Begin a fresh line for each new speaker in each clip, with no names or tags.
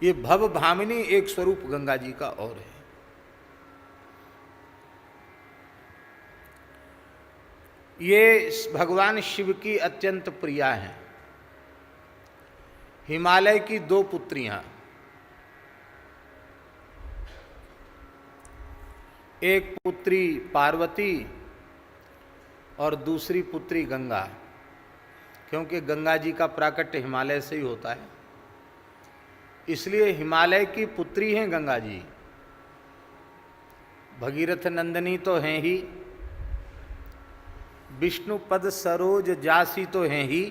ये भव भामिनी एक स्वरूप गंगा जी का और है। ये भगवान शिव की अत्यंत प्रिया हैं। हिमालय की दो पुत्रियां, एक पुत्री पार्वती और दूसरी पुत्री गंगा, क्योंकि गंगा जी का प्राकट्य हिमालय से ही होता है, इसलिए हिमालय की पुत्री हैं गंगा जी। भगीरथ नंदनी तो हैं ही, विष्णु पद सरोज जासी तो हैं ही,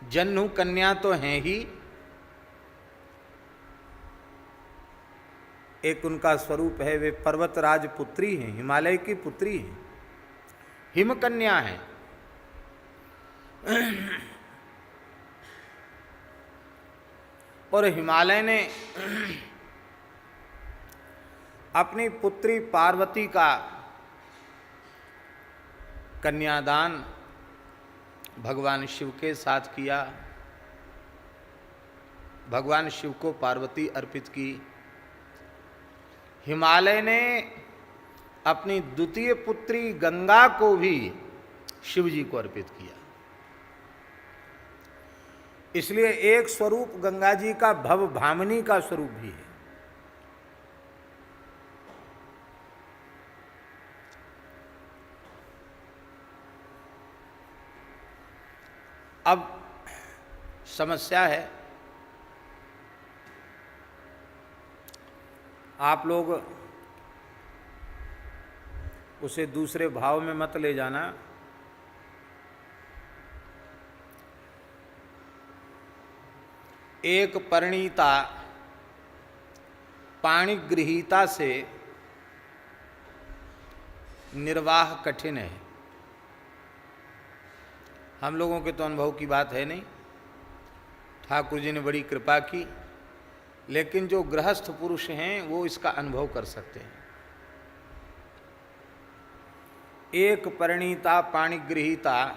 जन्नु कन्या तो हैं ही, एक उनका स्वरूप है, वे पर्वतराज पुत्री हैं, हिमालय की पुत्री हैं, हिम कन्या हैं। और हिमालय ने अपनी पुत्री पार्वती का कन्यादान भगवान शिव के साथ किया। भगवान शिव को पार्वती अर्पित की। हिमालय ने अपनी द्वितीय पुत्री गंगा को भी शिव जी को अर्पित किया। इसलिए एक स्वरूप गंगा जी का भव भामिनी का स्वरूप भी है। अब समस्या है, आप लोग उसे दूसरे भाव में मत ले जाना। एक परिणीता पाणिगृहीता से निर्वाह कठिन है। हम लोगों के तो अनुभव की बात है नहीं, ठाकुर जी ने बड़ी कृपा की, लेकिन जो गृहस्थ पुरुष हैं वो इसका अनुभव कर सकते हैं। एक परिणीता पाणिगृहीता,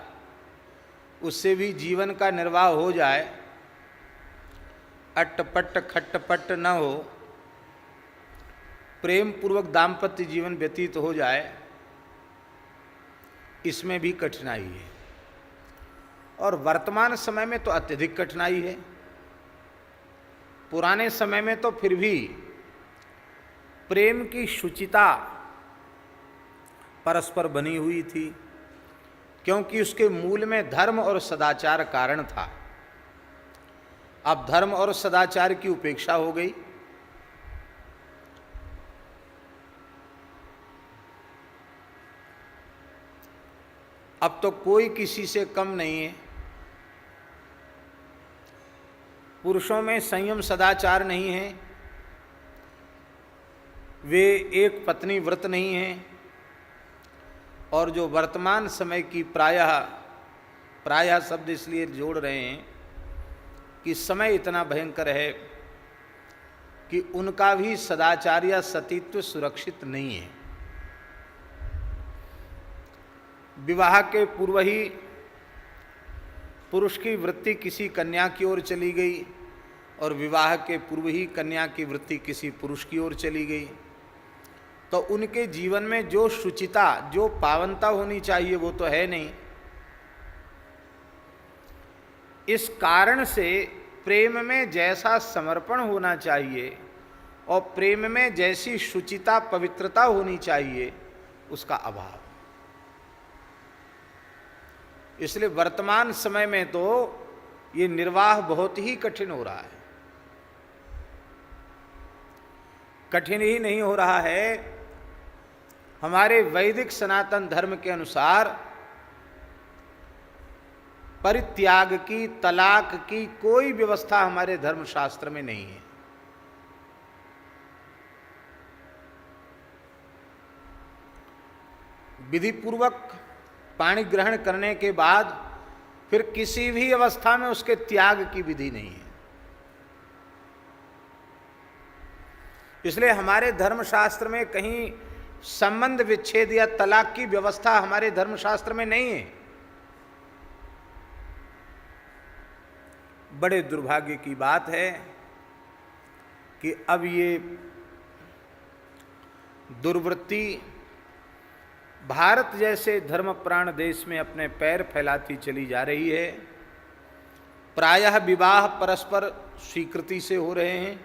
उससे भी जीवन का निर्वाह हो जाए, अट्टपट्ट खट्टपट्ट न हो, प्रेम पूर्वक दाम्पत्य जीवन व्यतीत हो जाए, इसमें भी कठिनाई है। और वर्तमान समय में तो अत्यधिक कठिनाई है। पुराने समय में तो फिर भी प्रेम की शुचिता परस्पर बनी हुई थी, क्योंकि उसके मूल में धर्म और सदाचार कारण था। अब धर्म और सदाचार की उपेक्षा हो गई। अब तो कोई किसी से कम नहीं है। पुरुषों में संयम सदाचार नहीं है, वे एक पत्नी व्रत नहीं है। और जो वर्तमान समय की प्रायः शब्द इसलिए जोड़ रहे हैं कि समय इतना भयंकर है कि उनका भी सदाचार या सतीत्व सुरक्षित नहीं है। विवाह के पूर्व ही पुरुष की वृत्ति किसी कन्या की ओर चली गई और विवाह के पूर्व ही कन्या की वृत्ति किसी पुरुष की ओर चली गई, तो उनके जीवन में जो शुचिता, जो पावनता होनी चाहिए वो तो है नहीं। इस कारण से प्रेम में जैसा समर्पण होना चाहिए और प्रेम में जैसी शुचिता पवित्रता होनी चाहिए, उसका अभाव। इसलिए वर्तमान समय में तो ये निर्वाह बहुत ही कठिन हो रहा है। कठिन ही नहीं हो रहा है, हमारे वैदिक सनातन धर्म के अनुसार परित्याग की, तलाक की कोई व्यवस्था हमारे धर्मशास्त्र में नहीं है। विधि पूर्वक पाणी ग्रहण करने के बाद फिर किसी भी अवस्था में उसके त्याग की विधि नहीं है। इसलिए हमारे धर्मशास्त्र में कहीं संबंध विच्छेद या तलाक की व्यवस्था हमारे धर्मशास्त्र में नहीं है। बड़े दुर्भाग्य की बात है कि अब ये दुर्वृत्ति भारत जैसे धर्मप्राण देश में अपने पैर फैलाती चली जा रही है। प्रायः विवाह परस्पर स्वीकृति से हो रहे हैं।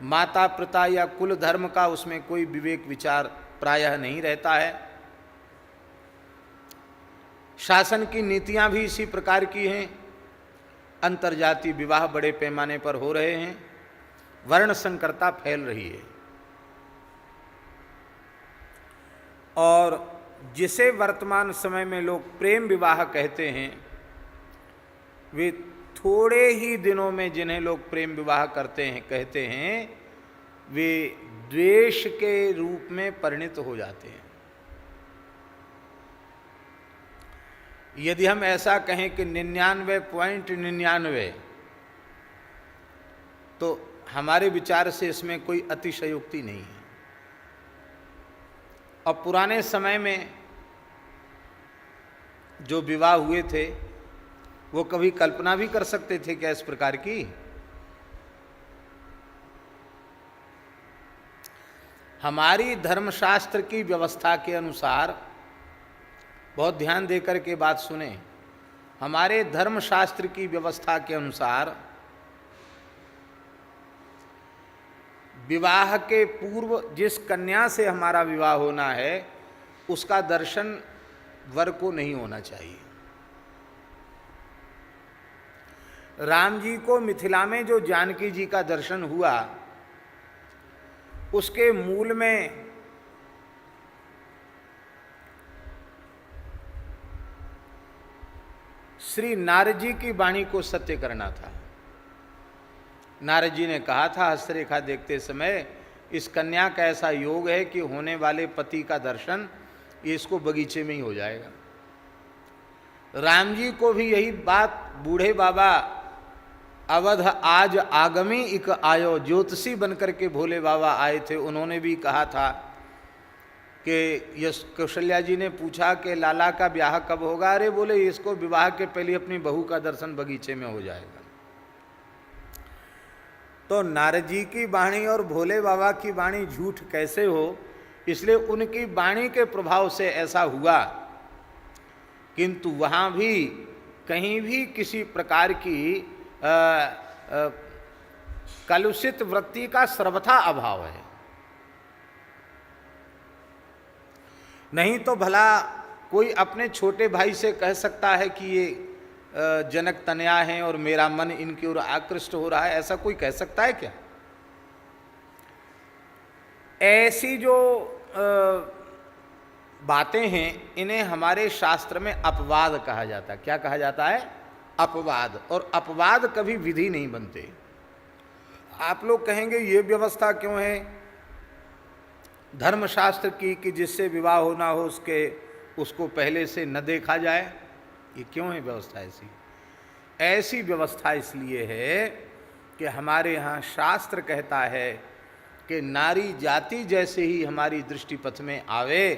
माता पिता या कुल धर्म का उसमें कोई विवेक विचार प्रायः नहीं रहता है। शासन की नीतियां भी इसी प्रकार की हैं। अंतर्जातीय विवाह बड़े पैमाने पर हो रहे हैं। वर्ण संकरता फैल रही है। और जिसे वर्तमान समय में लोग प्रेम विवाह कहते हैं, वे थोड़े ही दिनों में जिन्हें लोग प्रेम विवाह करते हैं कहते हैं, वे द्वेष के रूप में परिणत हो जाते हैं। यदि हम ऐसा कहें कि 99.99, तो हमारे विचार से इसमें कोई अतिशयोक्ति नहीं है। और पुराने समय में जो विवाह हुए थे वो कभी कल्पना भी कर सकते थे क्या इस प्रकार की? हमारी धर्मशास्त्र की व्यवस्था के अनुसार, बहुत ध्यान देकर के बात सुने, हमारे धर्मशास्त्र की व्यवस्था के अनुसार विवाह के पूर्व जिस कन्या से हमारा विवाह होना है उसका दर्शन वर को नहीं होना चाहिए। राम जी को मिथिला में जो जानकी जी का दर्शन हुआ, उसके मूल में श्री नारद जी की वाणी को सत्य करना था। नारद जी ने कहा था हस्तरेखा देखते समय, इस कन्या का ऐसा योग है कि होने वाले पति का दर्शन इसको बगीचे में ही हो जाएगा। राम जी को भी यही बात बूढ़े बाबा अवध आज आगमी इक आयो, ज्योतिषी बनकर के भोले बाबा आए थे, उन्होंने भी कहा था कि यश कौशल्या जी ने पूछा कि लाला का ब्याह कब होगा? अरे बोले इसको विवाह के पहले अपनी बहू का दर्शन बगीचे में हो जाएगा। तो नारद जी की वाणी और भोले बाबा की वाणी झूठ कैसे हो, इसलिए उनकी वाणी के प्रभाव से ऐसा हुआ। किंतु वहाँ भी कहीं भी किसी प्रकार की कलुषित वृत्ति का सर्वथा अभाव है। नहीं तो भला कोई अपने छोटे भाई से कह सकता है कि ये जनक तनया हैं और मेरा मन इनकी ओर आकृष्ट हो रहा है, ऐसा कोई कह सकता है क्या? ऐसी जो बातें हैं इन्हें हमारे शास्त्र में अपवाद कहा जाता है। क्या कहा जाता है? अपवाद। और अपवाद कभी विधि नहीं बनते। आप लोग कहेंगे ये व्यवस्था क्यों है धर्मशास्त्र की कि जिससे विवाह होना हो उसको पहले से न देखा जाए? ये क्यों है व्यवस्था ऐसी? ऐसी व्यवस्था इसलिए है कि हमारे यहाँ शास्त्र कहता है कि नारी जाति जैसे ही हमारी दृष्टिपथ में आवे,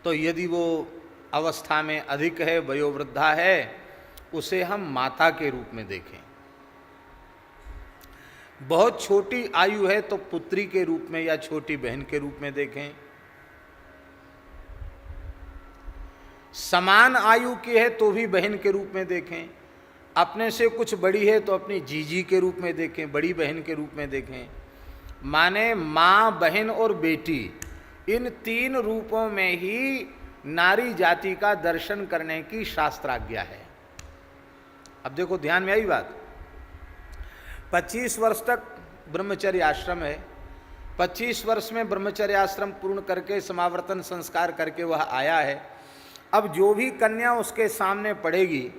तो यदि वो अवस्था में अधिक है, वयोवृद्धा है, उसे हम माता के रूप में देखें। बहुत छोटी आयु है तो पुत्री के रूप में या छोटी बहन के रूप में देखें। समान आयु की है तो भी बहन के रूप में देखें। अपने से कुछ बड़ी है तो अपनी जीजी के रूप में देखें, बड़ी बहन के रूप में देखें। माने माँ, बहन और बेटी, इन तीन रूपों में ही नारी जाति का दर्शन करने की शास्त्राज्ञा है। अब देखो ध्यान में आई बात। 25 वर्ष तक ब्रह्मचर्य आश्रम है। 25 वर्ष में ब्रह्मचर्य आश्रम पूर्ण करके समावर्तन संस्कार करके वह आया है। अब जो भी कन्या उसके सामने पड़ेगी,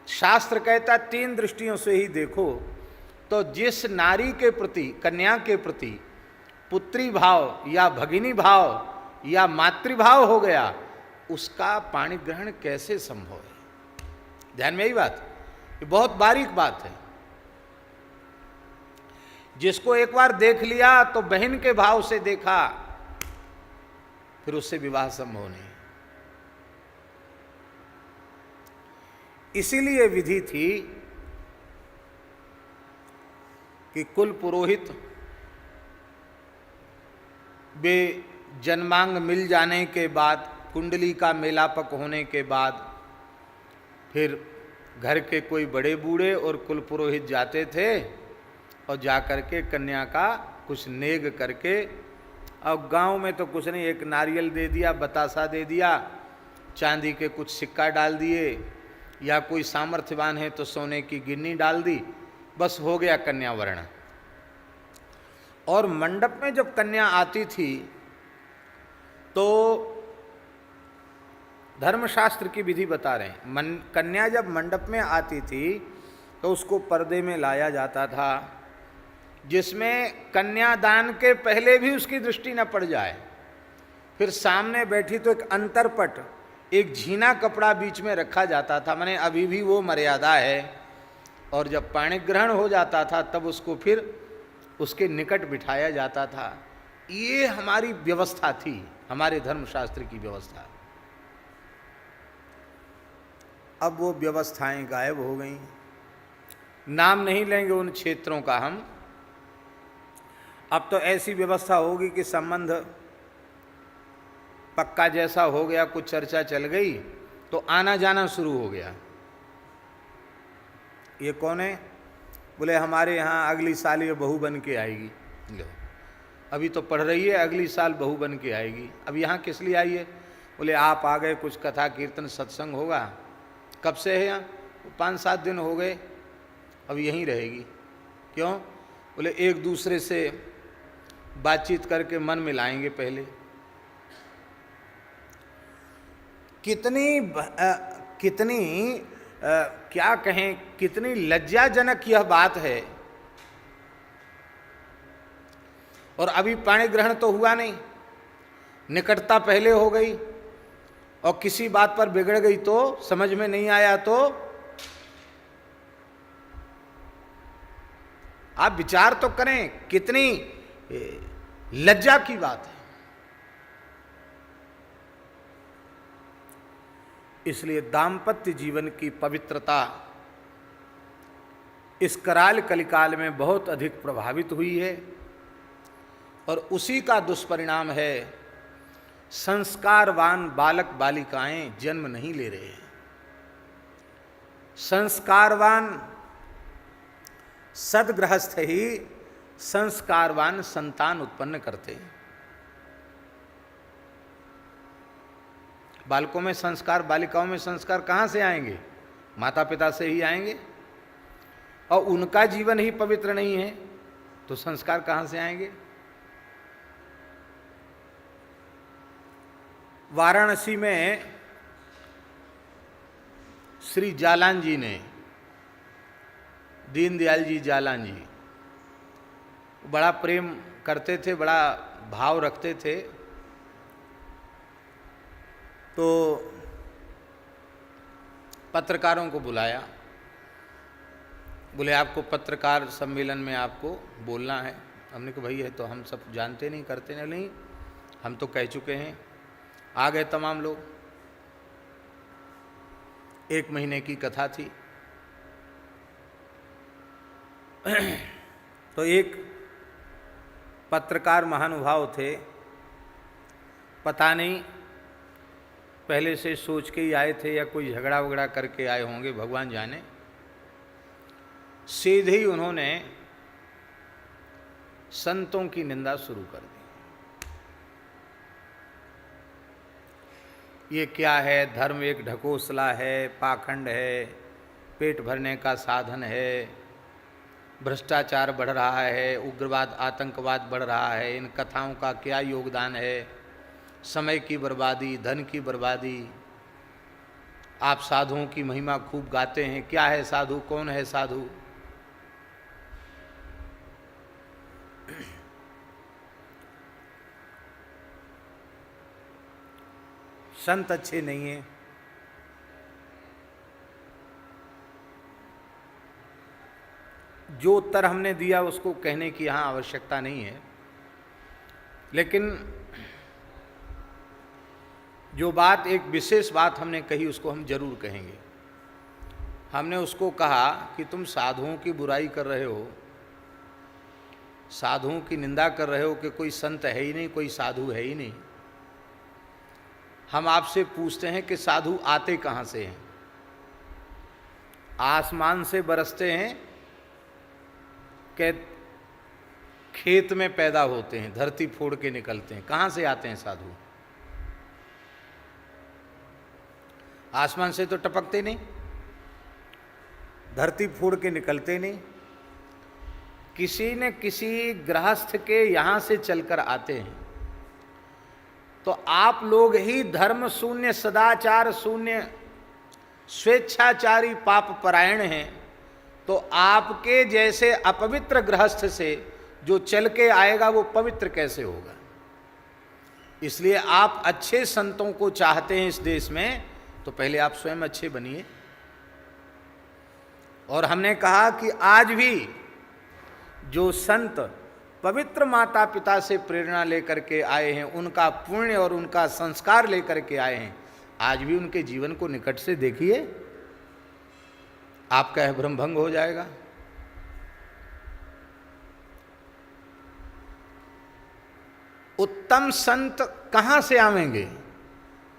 शास्त्र कहता 3 दृष्टियों से ही देखो। तो जिस नारी के प्रति, कन्या के प्रति पुत्री भाव या भगिनी भाव या मातृभाव हो गया, उसका पाणी ग्रहण कैसे संभव है? ध्यान में यही बात, ये बहुत बारीक बात है। जिसको एक बार देख लिया तो बहन के भाव से देखा, फिर उससे विवाह संभव नहीं। इसीलिए विधि थी कि कुल पुरोहित वे जन्मांग मिल जाने के बाद, कुंडली का मेलापक होने के बाद, फिर घर के कोई बड़े बूढ़े और कुल पुरोहित जाते थे और जा कर के कन्या का कुछ नेग करके, अब गांव में तो कुछ नहीं, एक नारियल दे दिया, बतासा दे दिया, चांदी के कुछ सिक्का डाल दिए, या कोई सामर्थ्यवान है तो सोने की गिन्नी डाल दी, बस हो गया कन्यावरण। और मंडप में जब कन्या आती थी तो धर्मशास्त्र की विधि बता रहे हैं, कन्या जब मंडप में आती थी तो उसको पर्दे में लाया जाता था, जिसमें कन्यादान के पहले भी उसकी दृष्टि न पड़ जाए। फिर सामने बैठी तो एक अंतरपट, एक झीना कपड़ा बीच में रखा जाता था, माने अभी भी वो मर्यादा है। और जब पाणी ग्रहण हो जाता था तब उसको फिर उसके निकट बिठाया जाता था। ये हमारी व्यवस्था थी, हमारे धर्मशास्त्र की व्यवस्था। अब वो व्यवस्थाएं गायब हो गई। नाम नहीं लेंगे उन क्षेत्रों का हम। अब तो ऐसी व्यवस्था होगी कि संबंध पक्का जैसा हो गया, कुछ चर्चा चल गई तो आना जाना शुरू हो गया। ये कौन है? बोले हमारे यहाँ अगली साल ये बहू बन के आएगी। अभी तो पढ़ रही है, अगली साल बहू बन के आएगी। अब यहाँ किस लिए आई है? बोले आप आ गए, कुछ कथा कीर्तन सत्संग होगा। कब से है यहाँ? 5-7 दिन हो गए, अब यहीं रहेगी। क्यों? बोले एक दूसरे से बातचीत करके मन मिलाएंगे पहले। कितनी क्या कहें, कितनी लज्जाजनक यह बात है। और अभी पाणी ग्रहण तो हुआ नहीं, निकटता पहले हो गई, और किसी बात पर बिगड़ गई तो, समझ में नहीं आया तो आप विचार तो करें, कितनी लज्जा की बात है। इसलिए दाम्पत्य जीवन की पवित्रता इस कराल कलिकाल में बहुत अधिक प्रभावित हुई है, और उसी का दुष्परिणाम है संस्कारवान बालक बालिकाएं जन्म नहीं ले रहे हैं। संस्कारवान सद्गृहस्थ ही संस्कारवान संतान उत्पन्न करते हैं। बालकों में संस्कार, बालिकाओं में संस्कार कहाँ से आएंगे? माता पिता से ही आएंगे। और उनका जीवन ही पवित्र नहीं है तो संस्कार कहाँ से आएंगे? वाराणसी में श्री जालान जी ने, दीनदयाल जी जालान जी, बड़ा प्रेम करते थे, बड़ा भाव रखते थे। तो पत्रकारों को बुलाया, बोले आपको पत्रकार सम्मेलन में आपको बोलना है। हमने कहा भाई है तो हम सब जानते नहीं, करते नहीं, हम तो कह चुके हैं। आ गए तमाम लोग। 1 महीने की कथा थी। तो एक पत्रकार महानुभाव थे, पता नहीं पहले से सोच के ही आए थे या कोई झगड़ा वगड़ा करके आए होंगे, भगवान जाने। सीधे ही उन्होंने संतों की निंदा शुरू कर दी। ये क्या है? धर्म एक ढकोसला है, पाखंड है, पेट भरने का साधन है, भ्रष्टाचार बढ़ रहा है, उग्रवाद आतंकवाद बढ़ रहा है, इन कथाओं का क्या योगदान है? समय की बर्बादी, धन की बर्बादी। आप साधुओं की महिमा खूब गाते हैं, क्या है साधु? कौन है साधु? संत अच्छे नहीं हैं। जो उत्तर हमने दिया उसको कहने की यहाँ आवश्यकता नहीं है, लेकिन जो बात, एक विशेष बात हमने कही उसको हम जरूर कहेंगे। हमने उसको कहा कि तुम साधुओं की बुराई कर रहे हो, साधुओं की निंदा कर रहे हो कि कोई संत है ही नहीं, कोई साधु है ही नहीं। हम आपसे पूछते हैं कि साधु आते कहाँ से हैं? आसमान से बरसते हैं कि खेत में पैदा होते हैं, धरती फोड़ के निकलते हैं? कहाँ से आते हैं साधु? आसमान से तो टपकते नहीं, धरती फोड़ के निकलते नहीं, किसी न किसी गृहस्थ के यहाँ से चलकर आते हैं। तो आप लोग ही धर्म शून्य, सदाचार शून्य, स्वेच्छाचारी, पाप परायण हैं, तो आपके जैसे अपवित्र गृहस्थ से जो चल के आएगा वो पवित्र कैसे होगा? इसलिए आप अच्छे संतों को चाहते हैं इस देश में, तो पहले आप स्वयं अच्छे बनिए। और हमने कहा कि आज भी जो संत पवित्र माता पिता से प्रेरणा लेकर के आए हैं, उनका पुण्य और उनका संस्कार लेकर के आए हैं, आज भी उनके जीवन को निकट से देखिए, आपका भ्रम भंग हो जाएगा। उत्तम संत कहां से आवेंगे?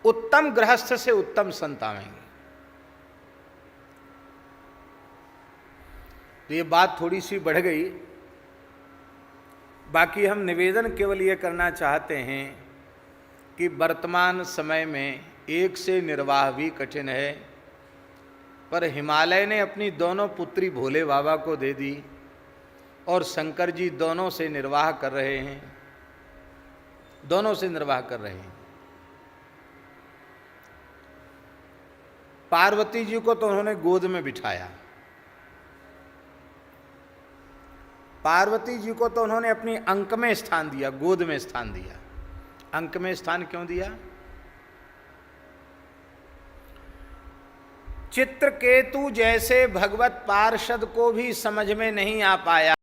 उत्तम गृहस्थ से उत्तम संत आवेंगे। तो ये बात थोड़ी सी बढ़ गई, बाकी हम निवेदन केवल ये करना चाहते हैं कि वर्तमान समय में एक से निर्वाह भी कठिन है, पर हिमालय ने अपनी दोनों पुत्री भोले बाबा को दे दी और शंकर जी दोनों से निर्वाह कर रहे हैं, दोनों से निर्वाह कर रहे हैं। पार्वती जी को तो उन्होंने गोद में बिठाया, पार्वती जी को तो उन्होंने अपनी अंक में स्थान दिया, गोद में स्थान दिया। अंक में स्थान क्यों दिया? चित्रकेतु जैसे भगवत पार्षद को भी समझ में नहीं आ पाया